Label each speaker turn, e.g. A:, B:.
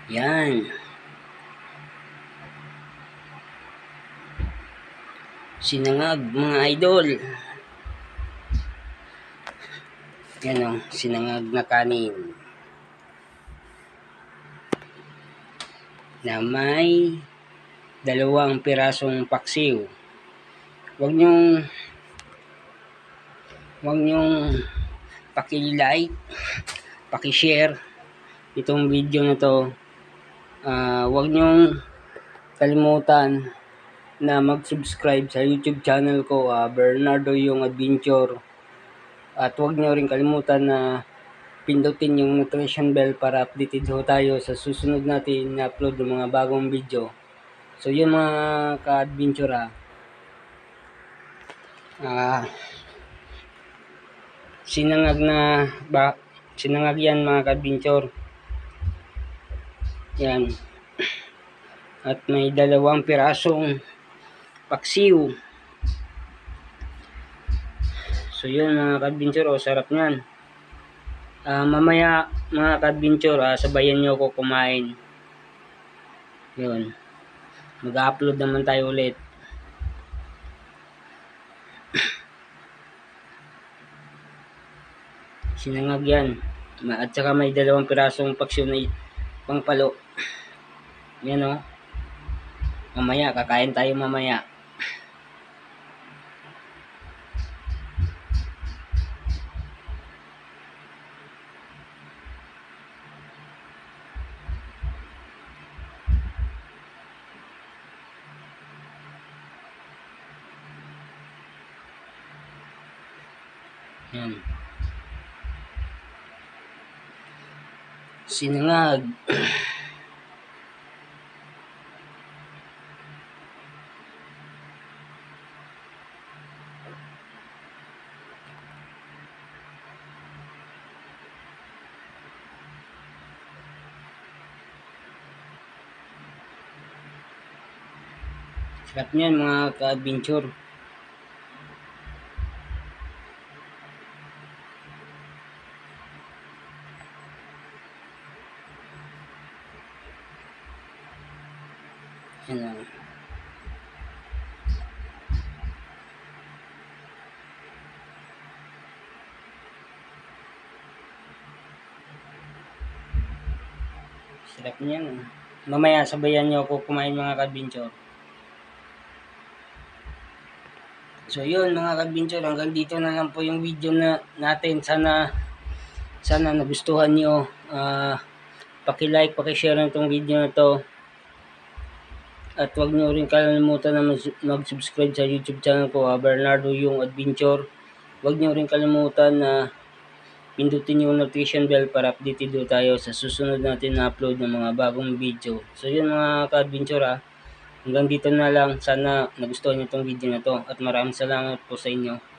A: Yan. Sinangag mga idol. Yan o, sinangag na kanin. Na may 2 pirasong paksiw. Huwag nyong paki-like, paki-share itong video na to. Huwag nyong kalimutan na mag-subscribe sa YouTube channel ko, Bernardo Yung Adventure. At huwag nyo rin kalimutan na pindutin yung notification bell para updated ho tayo sa susunod natin na upload ng mga bagong video. So yun mga ka-adventure sinangag yan mga ka-adventure. Yan. At may 2 pirasong paksiw. So yun mga ka-adventure, sarap nyan. Mamaya mga ka-adventure, sabayan nyo ako kumain. Yun. Mag-upload naman tayo ulit. Sinangag yan. At saka may 2 pirasong paksiw na pangpalo. Yan o. Mamaya, kakain tayo mamaya. Yan. Sinangag. Sarap niyan mga ka-adventure. Yan. Sarap niyan. Mamaya sabayan nyo ako kumain mga ka-adventure. So yun mga ka-adventure, hanggang dito na lang po yung video natin. Sana nagustuhan nyo. Paki-like, paki-share itong video na to. At huwag nyo rin kalimutan na mag-subscribe sa YouTube channel ko, Bernardo Yung Adventure. Huwag nyo rin kalimutan na pindutin yung notification bell para updated tayo sa susunod natin na upload ng mga bagong video. So yun mga ka-adventure, hanggang dito na lang. Sana nagustuhan nyo itong video na to. At maraming salamat po sa inyo.